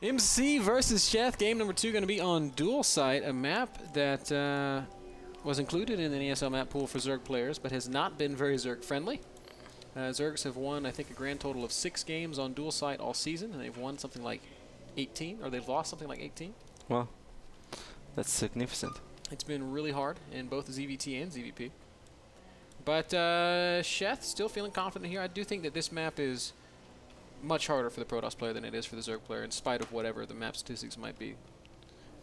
MC versus Sheth, game number 2 going to be on Dual Site, a map that was included in the NASL map pool for Zerg players, but has not been very Zerg friendly. Zergs have won, I think, a grand total of 6 games on Dual Site all season, and they've won something like 18, or they've lost something like 18. Well, that's significant. It's been really hard in both ZVT and ZVP. But Sheth still feeling confident here. I do think that this map is much harder for the Protoss player than it is for the Zerg player, in spite of whatever the map statistics might be.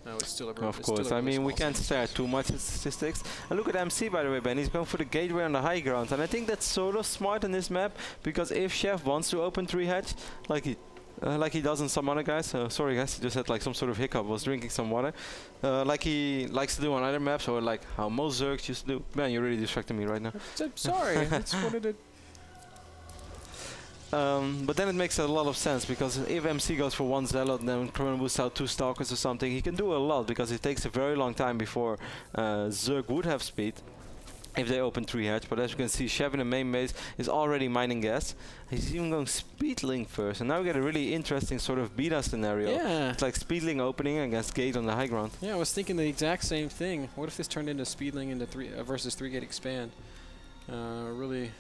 No, it's still a Of course, I mean, we can't stare too much at statistics. And look at MC, by the way, Ben. He's going for the gateway on the high ground. And I think that's sort of smart in this map, because if Sheth wants to open 3 hatch, like he does in some other guys. Sorry guys, he just had like some sort of hiccup, was drinking some water. Like he likes to do on other maps, or like how most Zergs used to do. Man, you're really distracting me right now. I'm sorry, that's what it is. But then it makes a lot of sense, because if MC goes for 1 Zealot and then Chrono boosts out 2 Stalkers or something, he can do a lot, because it takes a very long time before Zerg would have speed if they open 3 hatch. But as you can see, Sheth in the main base is already mining gas. He's even going Speedling first, and now we get a really interesting sort of beta scenario. Yeah. It's like Speedling opening against Gate on the high ground. Yeah, I was thinking the exact same thing. What if this turned into Speedling into versus 3 Gate expand? Really,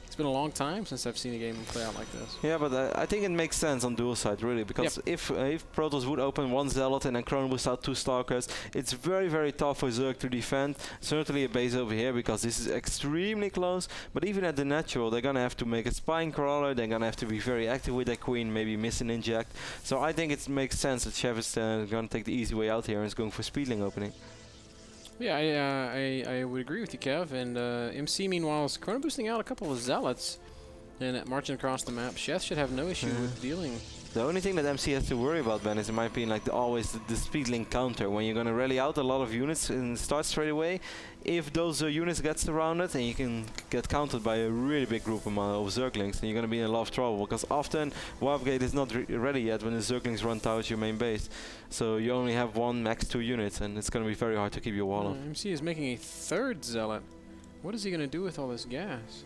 it's been a long time since I've seen a game play out like this. Yeah, but I think it makes sense on dual side, really, because if Protoss would open 1 Zealot and then Chrono boost out 2 Stalkers, it's very, very tough for Zerg to defend. Certainly a base over here, because this is extremely close. But even at the natural, they're gonna have to make a Spine Crawler, they're gonna have to be very active with their Queen, maybe miss an inject. So I think it makes sense that Sheth is gonna take the easy way out here and is going for Speedling opening. Yeah, I would agree with you, Kev. And MC, meanwhile, is Chrono boosting out a couple of Zealots and marching across the map. Sheth should have no issue with dealing. The only thing that MC has to worry about, Ben, is in my opinion, like always the Speedling counter. When you're gonna rally out a lot of units and start straight away, if those units get surrounded, and you can get countered by a really big group of Zerglings, then you're gonna be in a lot of trouble, because often Warp Gate is not ready yet when the Zerglings run towards your main base. So you only have 1, max 2 units, and it's gonna be very hard to keep your wall up. MC is making a 3rd Zealot. What is he gonna do with all this gas?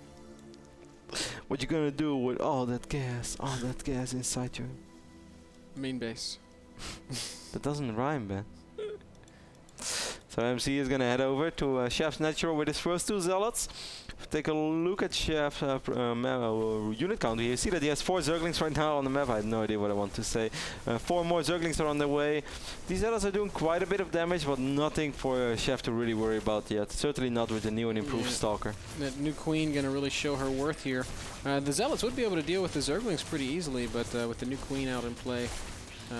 What you gonna do with all that gas inside your main base? That doesn't rhyme, Ben. So MC is gonna head over to Sheth's natural with his first 2 Zealots. Take a look at Sheth's unit count here. You see that he has 4 Zerglings right now on the map. I have no idea what I want to say. 4 more Zerglings are on their way. These Zealots are doing quite a bit of damage, but nothing for Sheth to really worry about yet. Certainly not with the new and improved Stalker. That new Queen gonna really show her worth here. The Zealots would be able to deal with the Zerglings pretty easily, but with the new Queen out in play,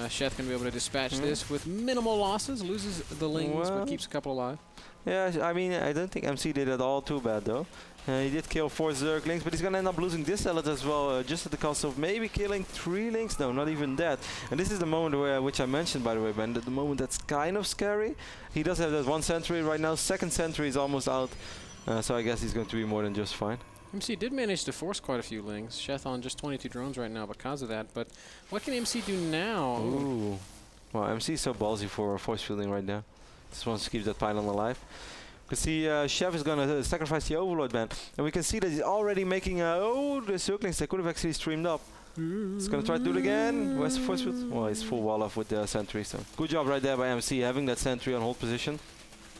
Sheth gonna be able to dispatch this with minimal losses, loses the Lings, but keeps a couple alive. Yeah, I mean, I don't think MC did it all too bad, though. He did kill 4 Zerglings, but he's gonna end up losing this Zealot as well, just at the cost of maybe killing 3 Lings. No, not even that. And this is the moment where, which I mentioned, by the way, Ben, the moment that's kind of scary. He does have that 1 sentry right now. 2nd sentry is almost out, so I guess he's going to be more than just fine. MC did manage to force quite a few Lings. Sheth on just 22 drones right now because of that, but what can MC do now? Ooh. Well, MC is so ballsy for force fielding right now. Just wants to keep that pylon alive. You can see Sheth is going to sacrifice the Overlord Band. And we can see that he's already making... oh, the Zerglings, they could have actually streamed up. He's going to try to do it again. Where's the force field? Well, he's full wall off with the sentry. So good job right there by MC, having that sentry on hold position.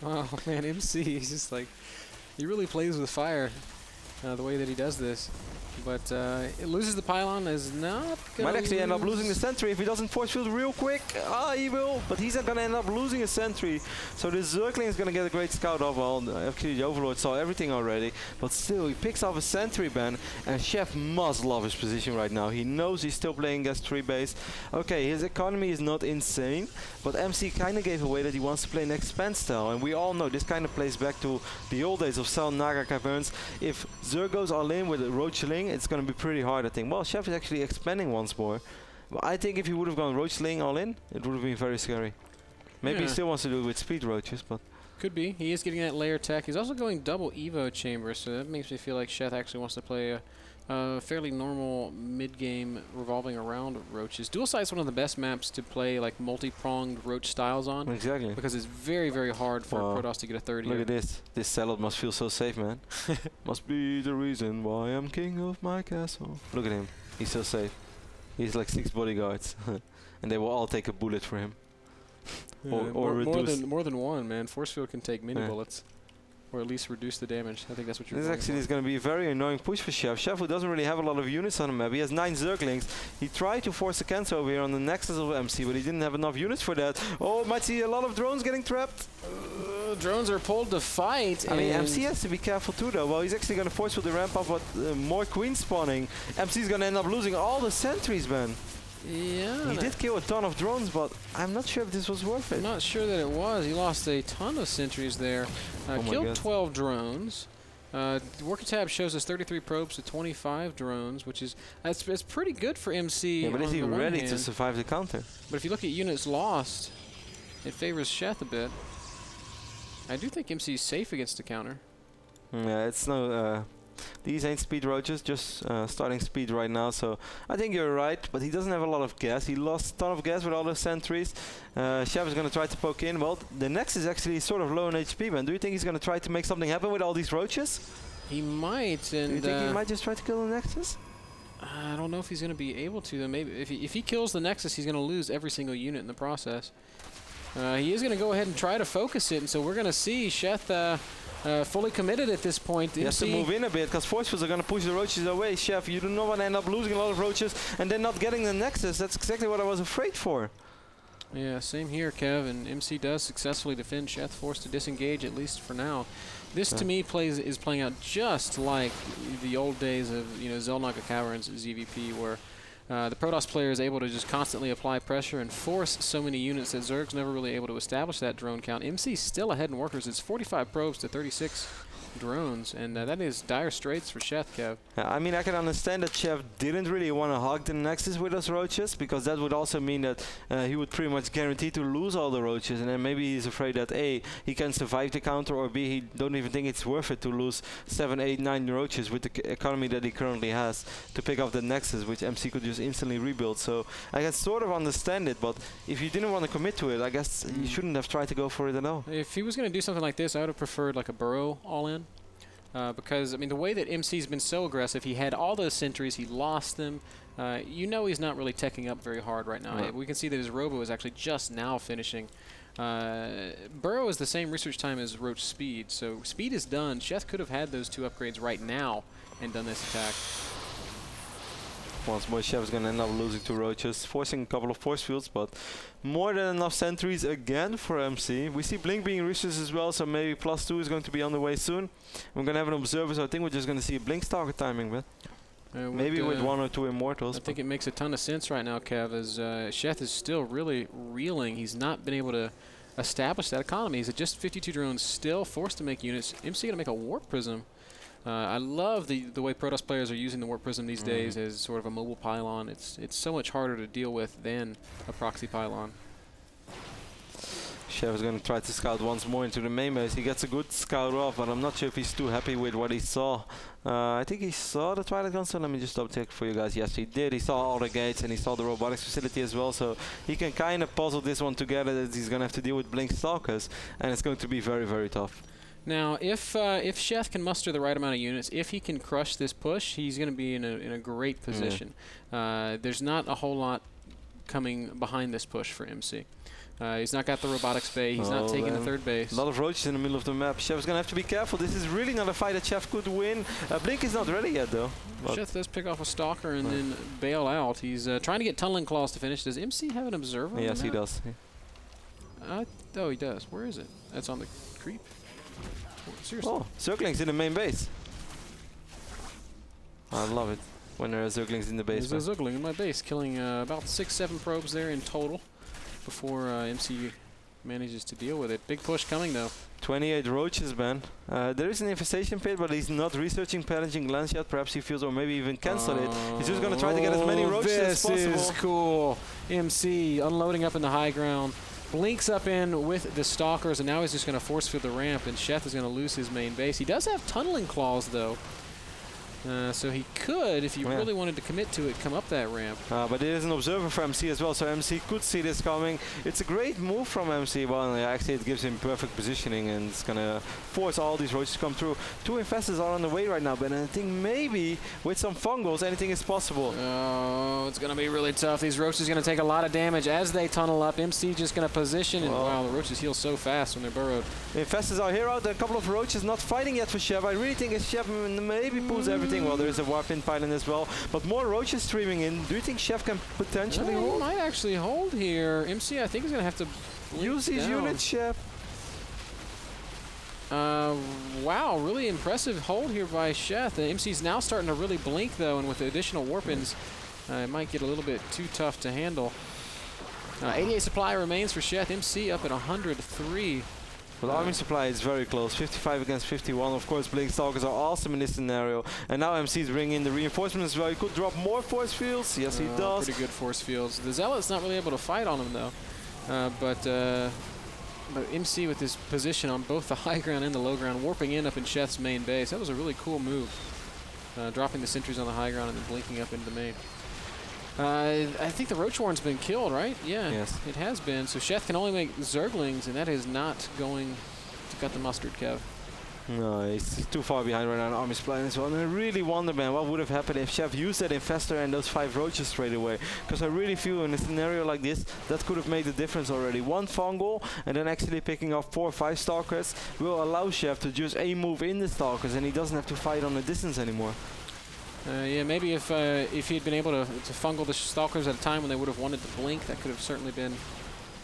Oh, man, MC, he's just like... he really plays with fire the way that he does this. But it loses the pylon, is not gonna might actually end up losing the sentry if he doesn't force field real quick. Ah, he will, but he's not gonna end up losing a sentry. So the Zergling is gonna get a great scout off. Well, actually the Overlord saw everything already, but still he picks off a sentry ban, and Sheth must love his position right now. He knows he's still playing against 3 base. Okay, his economy is not insane, but MC kind of gave away that he wants to play an expand style, and we all know this kind of plays back to the old days of Sal Naga Caverns. If Zerg goes all in with a Roachling, it's going to be pretty hard, I think. Well, Sheth is actually expanding once more. But I think if he would have gone Roachling all in, it would have been very scary. Maybe he still wants to do it with speed Roaches, but... could be. He is getting that layer tech. He's also going double Evo chamber, so that makes me feel like Sheth actually wants to play a fairly normal mid-game revolving around Roaches. Dual Site is one of the best maps to play like multi-pronged Roach styles on. Exactly. Because it's very, very hard for Protoss to get a 3rd here. Look at this. This Zealot must feel so safe, man. Must be the reason why I'm king of my castle. Look at him. He's so safe. He's like 6 bodyguards, and they will all take a bullet for him. Yeah, or more than one, man. Force field can take many bullets. Or at least reduce the damage. I think that's what you're This actually is going to be a very annoying push for Sheth. Sheth, who doesn't really have a lot of units on the map. He has 9 Zerglings. He tried to force a cancel over here on the Nexus of MC, but he didn't have enough units for that. Oh, might see a lot of drones getting trapped. Drones are pulled to fight. I mean, MC has to be careful too, though. Well, he's actually going to force the ramp up, but more queens spawning. MC's going to end up losing all the sentries, man. Yeah. He did kill a ton of drones, but I'm not sure if this was worth it. I'm not sure that it was. He lost a ton of sentries there. Killed 12 drones. The worker tab shows us 33 probes to 25 drones, which is that's pretty good for MC. Yeah, but is he ready to survive the counter? But if you look at units lost, it favors Sheth a bit. I do think MC is safe against the counter. Yeah, it's no. These ain't speed roaches, just starting speed right now, so I think you're right, but he doesn't have a lot of gas. He lost a ton of gas with all those sentries. Sheth is going to try to poke in. Well, the Nex is actually sort of low on HP, man. Do you think he's going to try to make something happen with all these roaches? He might, and do you think he might just try to kill the Nexus? I don't know if he's going to be able to, though. Maybe if he kills the Nexus, he's going to lose every single unit in the process. He is going to go ahead and try to focus it, and so we're going to see Sheth fully committed at this point. He has to move in a bit, because force fields are going to push the roaches away. Sheth, you do not want to end up losing a lot of roaches and then not getting the Nexus. That's exactly what I was afraid for. Yeah, same here, Kev, and MC does successfully defend. Sheth forced to disengage, at least for now. This, to me, is playing out just like the old days of Zelnagakawaran's ZVP, where the Protoss player is able to just constantly apply pressure and force so many units that Zerg's never really able to establish that drone count. MC's still ahead in workers. It's 45 probes to 36 drones, and that is dire straits for Sheth, Kev. I mean, I can understand that Sheth didn't really want to hog the Nexus with those roaches, because that would also mean that he would pretty much guarantee to lose all the roaches, and then maybe he's afraid that A, he can survive the counter, or B, he don't even think it's worth it to lose 7, 8, 9 roaches with the economy that he currently has to pick up the Nexus, which MC could just instantly rebuild. So I can sort of understand it, but if you didn't want to commit to it, I guess you shouldn't have tried to go for it at all. If he was going to do something like this, I would have preferred like a burrow all-in. Because, I mean, the way that MC's been so aggressive, he had all those sentries, he lost them. You know he's not really teching up very hard right now. We can see that his Robo is actually just now finishing. Burrow is the same research time as Roach Speed, so Speed is done. Sheth could have had those 2 upgrades right now and done this attack. Once more, Sheth is going to end up losing 2 roaches, forcing a couple of force fields, but more than enough sentries again for MC. We see Blink being researched as well, so maybe +2 is going to be on the way soon. We're going to have an observer, so I think we're just going to see a Blink Stalker timing, but maybe with 1 or 2 Immortals. I think it makes a ton of sense right now, Kev, as Sheth is still really reeling. He's not been able to establish that economy. He's at just 52 drones, still forced to make units. MC going to make a Warp Prism. I love the way Protoss players are using the Warp Prism these days as sort of a mobile pylon. It's so much harder to deal with than a proxy pylon. Sheth is going to try to scout once more into the main base. He gets a good scout off, but I'm not sure if he's too happy with what he saw. I think he saw the Twilight Gun, so let me just double check for you guys. Yes, he did. He saw all the gates and he saw the robotics facility as well, so he can kind of puzzle this one together that he's going to have to deal with Blink Stalkers, and it's going to be very, very tough. Now, if Sheth can muster the right amount of units, if he can crush this push, he's going to be in a great position. There's not a whole lot coming behind this push for MC. He's not got the robotics bay. He's not taking the 3rd base. A lot of roaches in the middle of the map. Sheth is going to have to be careful. This is really not a fight that Sheth could win. Blink is not ready yet, though. Sheth does pick off a Stalker and then bail out. He's trying to get Tunneling Claws to finish. Does MC have an observer? Yes, he does. Oh, he does. Where is it? That's on the creep. Seriously. Oh, Zerglings in the main base. I love it when there are Zerglings in the base. There's a Zergling in my base, killing about 6-7 probes there in total before MC manages to deal with it. Big push coming, though. 28 roaches, man. There is an infestation pit, but he's not researching Pillaging Glance yet. Perhaps he feels, or maybe even cancel it. He's just going to try to get as many roaches as possible. This is cool. MC unloading up in the high ground. Blinks up in with the Stalkers, and now he's just going to force field the ramp, and Sheth is going to lose his main base. He does have Tunneling Claws, though. So he could, if he really wanted to commit to it, come up that ramp. But it is an observer for MC as well, so MC could see this coming. It's a great move from MC. Well, actually it gives him perfect positioning, and it's going to force all these roaches to come through. 2 infestors are on the way right now, but I think maybe with some fungals, anything is possible. Oh, it's going to be really tough. These roaches are going to take a lot of damage as they tunnel up. MC just going to position, and wow, the roaches heal so fast when they're burrowed. The infestors are here out. A couple of roaches not fighting yet for Sheth. I really think Sheth maybe pulls everything. Well, there is a warp in pylon as well, but more roaches streaming in. Do you think Sheth can potentially hold? He might actually hold here. MC, I think, is going to have to use these units, Sheth. Wow, really impressive hold here by Sheth. MC's now starting to really blink, though, and with the additional warp-ins, it might get a little bit too tough to handle. 88 supply remains for Sheth. MC up at 103. Well, army supply is very close, 55 against 51. Of course, Blink Stalkers are awesome in this scenario. And now MC's bringing in the reinforcements as well. He could drop more force fields. Yes, he does. Pretty good force fields. The Zealot's not really able to fight on him, though. But MC with his position on both the high ground and the low ground, warping in up in Sheth's main base. That was a really cool move. Dropping the sentries on the high ground and then blinking up into the main. I think the Roach Warren's been killed, right? Yeah, yes, it has been. So Sheth can only make Zerglings, and that is not going to cut the mustard, Kev. No, he's too far behind right now in army supply as well. And I really wonder, man, what would have happened if Sheth used that infestor and those 5 roaches straight away. Because I really feel in a scenario like this, that could have made the difference already. 1 fungal and then actually picking off 4 or 5 stalkers will allow Sheth to just A-move in the stalkers, and he doesn't have to fight on the distance anymore. Yeah, maybe if he had been able to fungal the stalkers at a time when they would have wanted to blink, that could have certainly been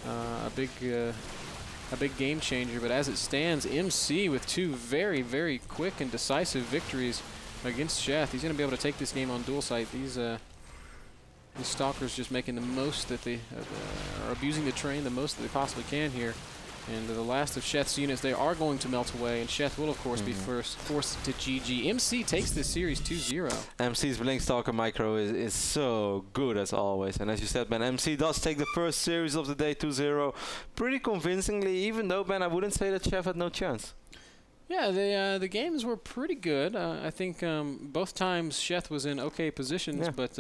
a big game changer. But as it stands, MC with 2 very, very quick and decisive victories against Sheth. He's going to be able to take this game on dual site. These stalkers just making the most that they are abusing the terrain the most that they possibly can here. And the last of Sheth's units, they are going to melt away, and Sheth will, of course, be forced to GG. MC takes this series 2-0. MC's Blink Stalker micro is so good as always. And as you said, man, MC does take the first series of the day 2-0 pretty convincingly, even though, man, I wouldn't say that Sheth had no chance. Yeah, the games were pretty good. I think both times Sheth was in okay positions, but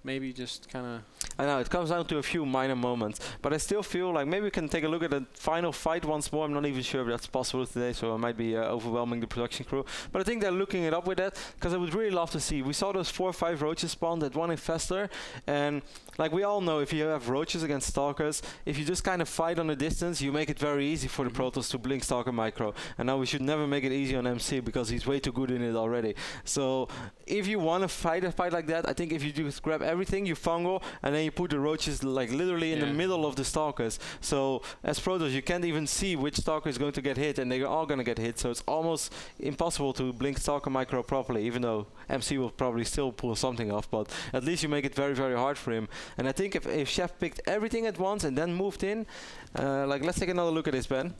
maybe just kind of... I know, it comes down to a few minor moments, but I still feel like maybe we can take a look at the final fight once more. I'm not even sure if that's possible today, so I might be overwhelming the production crew. But I think they're looking it up with that, because I would really love to see. We saw those 4 or 5 roaches spawn, that 1 infestor, and like we all know, if you have roaches against stalkers, if you just kind of fight on a distance, you make it very easy for the Protoss to blink stalker micro. And now we should never make it easy on MC, because he's way too good in it already. So if you want to fight a fight like that, I think if you just grab everything, you fungal, and then you put the roaches like literally in the middle of the stalkers. So as Protoss, you can't even see which stalker is going to get hit, and they're all going to get hit. So it's almost impossible to blink stalker micro properly, even though MC will probably still pull something off, but at least you make it very, very hard for him. And I think if Sheth picked everything at once and then moved in, like let's take another look at this, Ben.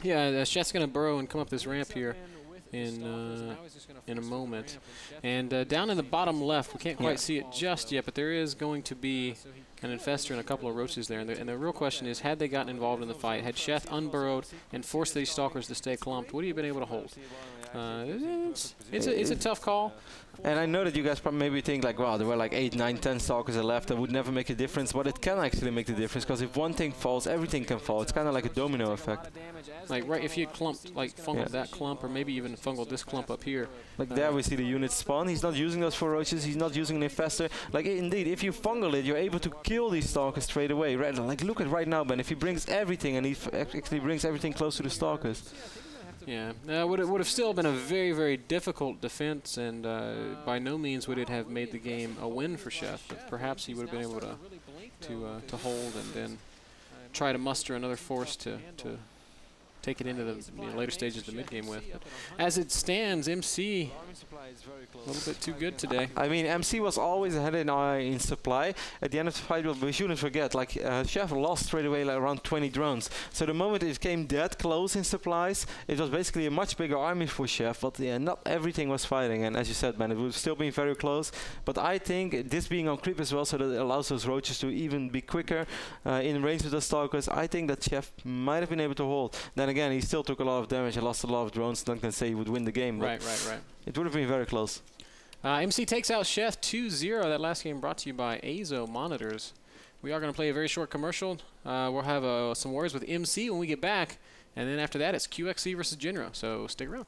Yeah, Sheth's going to burrow and come up this ramp here in a moment. And down in the bottom left, we can't quite see it just yet, but there is going to be an infestor and a couple of roaches there. And the real question is, had they gotten involved in the fight, had Sheth unburrowed and forced these stalkers to stay clumped, would he have been able to hold? It's a tough call. And I know that you guys probably maybe think like, wow, there were like 8, 9, 10 stalkers left. That would never make a difference, but it can actually make the difference, because if one thing falls, everything can fall. It's kind of like a domino effect. Like if you clumped, like fungled that clump, or maybe even fungled this clump up here. Like there we see the units spawn. He's not using those 4 roaches. He's not using an infestor. Like indeed, if you fungal it, you're able to kill these stalkers straight away. Right? Like look at right now, Ben. If he brings everything, and he actually brings everything close to the stalkers. Yeah, would have still been a very, very difficult defense, and by no means would it have made the game a win for Sheth. But perhaps he would have been able to hold and then try to muster another force to take it into the later stages of the mid-game with. But as it stands, MC a little bit too good today. I mean, MC was always ahead in supply. At the end of the fight, we shouldn't forget, like Sheth lost straight away like around 20 drones. So the moment it came that close in supplies, it was basically a much bigger army for Sheth. But yeah, not everything was fighting. And as you said, man, it would still be very close. But I think this being on creep as well, so that it allows those roaches to even be quicker in range with the stalkers. I think that Sheth might have been able to hold. Then again, he still took a lot of damage and lost a lot of drones. None can say he would win the game. Right. It would have been very close. MC takes out Sheth 2-0. That last game brought to you by Azo Monitors. We are going to play a very short commercial. We'll have some words with MC when we get back. And then after that, it's QXC versus Genro. So stick around.